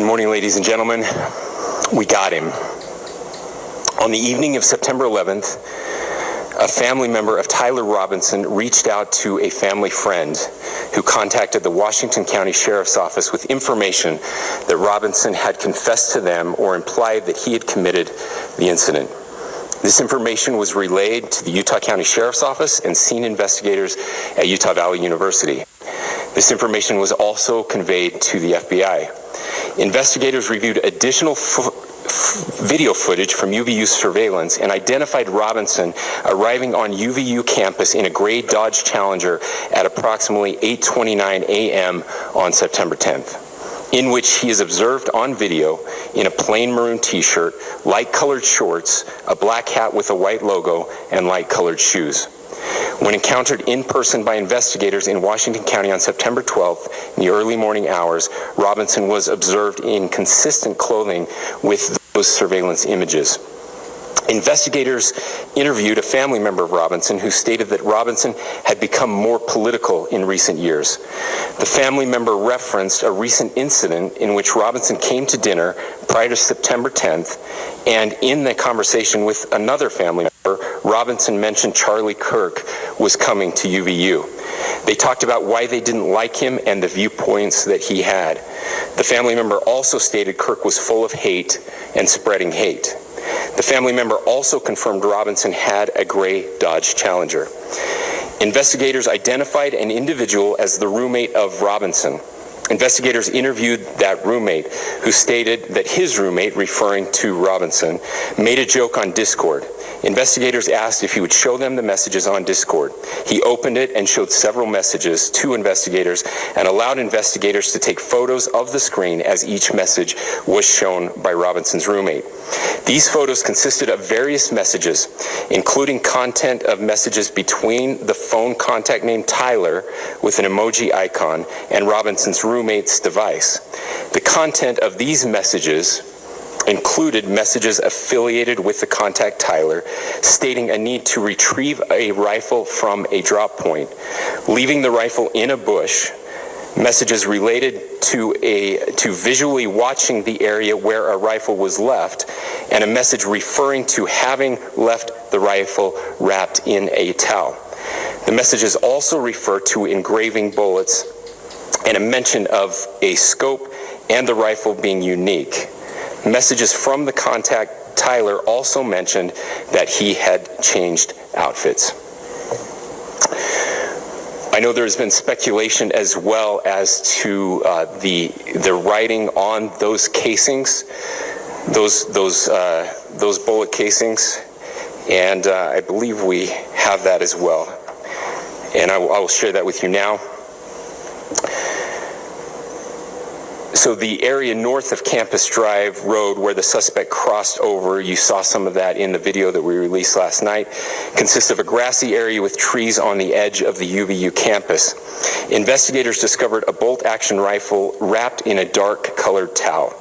morning, ladies and gentlemen. We got him. On the evening of September 11th, a family member of Tyler Robinson reached out to a family friend who contacted the Washington County Sheriff's Office with information that Robinson had confessed to them or implied that he had committed the incident. This information was relayed to the Utah County Sheriff's Office and scene investigators at Utah Valley University. This information was also conveyed to the FBI. Investigators reviewed additional video footage from UVU surveillance and identified Robinson arriving on UVU campus in a gray Dodge Challenger at approximately 8:29 a.m. on September 10th, in which he is observed on video in a plain maroon t-shirt, light-colored shorts, a black hat with a white logo, and light-colored shoes. When encountered in person by investigators in Washington County on September 12th, in the early morning hours, Robinson was observed in consistent clothing with those surveillance images. Investigators interviewed a family member of Robinson who stated that Robinson had become more political in recent years. The family member referenced a recent incident in which Robinson came to dinner prior to September 10th, and in the conversation with another family member, Robinson mentioned Charlie Kirk was coming to UVU. They talked about why they didn't like him and the viewpoints that he had. The family member also stated Kirk was full of hate and spreading hate. The family member also confirmed Robinson had a gray Dodge Challenger. Investigators identified an individual as the roommate of Robinson. Investigators interviewed that roommate, who stated that his roommate, referring to Robinson, made a joke on Discord. Investigators asked if he would show them the messages on Discord. He opened it and showed several messages to investigators and allowed investigators to take photos of the screen as each message was shown by Robinson's roommate. These photos consisted of various messages, including content of messages between the phone contact named Tyler with an emoji icon and Robinson's roommate's device. The content of these messages included messages affiliated with the contact Tyler, stating a need to retrieve a rifle from a drop point, leaving the rifle in a bush, messages related to visually watching the area where a rifle was left, and a message referring to having left the rifle wrapped in a towel. The messages also refer to engraving bullets and a mention of a scope and the rifle being unique. Messages from the contact Tyler also mentioned that he had changed outfits. I know there's been speculation as well as to the writing on those casings, those bullet casings, and I believe we have that as well. And I will share that with you now. So the area north of Campus Drive Road where the suspect crossed over, you saw some of that in the video that we released last night, consists of a grassy area with trees on the edge of the UVU campus. Investigators discovered a bolt-action rifle wrapped in a dark-colored towel.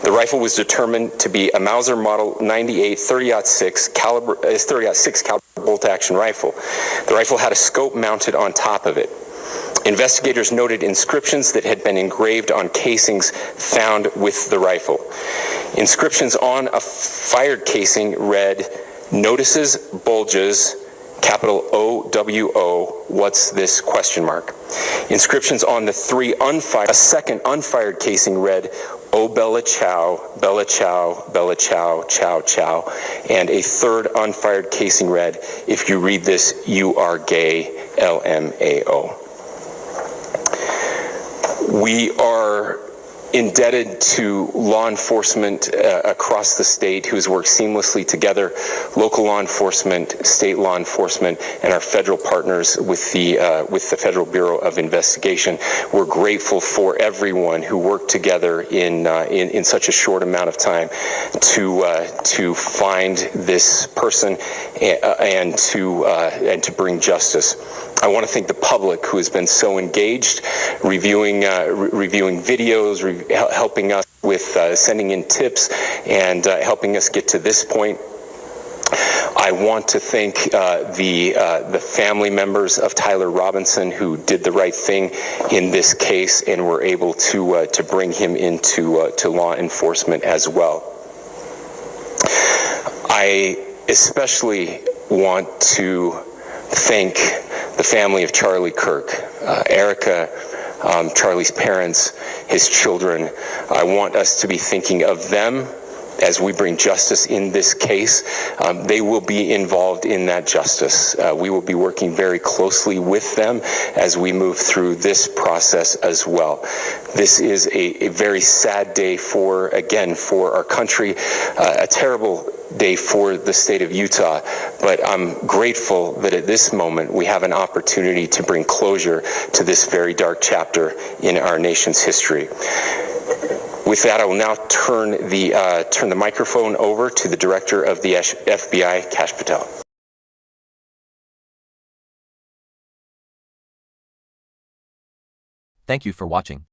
The rifle was determined to be a Mauser Model 98 30-06 caliber bolt-action rifle. The rifle had a scope mounted on top of it. Investigators noted inscriptions that had been engraved on casings found with the rifle. Inscriptions on a fired casing read, "Notices, bulges, capital O-W-O, what's this, question mark." Inscriptions on the a second unfired casing read, "Oh Bella Chow, Bella Chow, Bella Chow, Chow Chow," and a third unfired casing read, "If you read this, you are gay, LMAO." We are indebted to law enforcement across the state who has worked seamlessly together, local law enforcement, state law enforcement, and our federal partners with the Federal Bureau of Investigation. We're grateful for everyone who worked together in such a short amount of time to find this person and to bring justice. I want to thank the public who has been so engaged, reviewing videos, helping us with sending in tips, and helping us get to this point. I want to thank the family members of Tyler Robinson who did the right thing in this case and were able to bring him into to law enforcement as well. I especially want to thank the family of Charlie Kirk, Erica, Charlie's parents, his children. I want us to be thinking of them as we bring justice in this case. They will be involved in that justice. We will be working very closely with them as we move through this process as well. This is a very sad day for our country, a terrible day for the state of Utah, but I'm grateful that at this moment we have an opportunity to bring closure to this very dark chapter in our nation's history. With that, I will now turn the microphone over to the Director of the FBI, Kash Patel. Thank you for watching.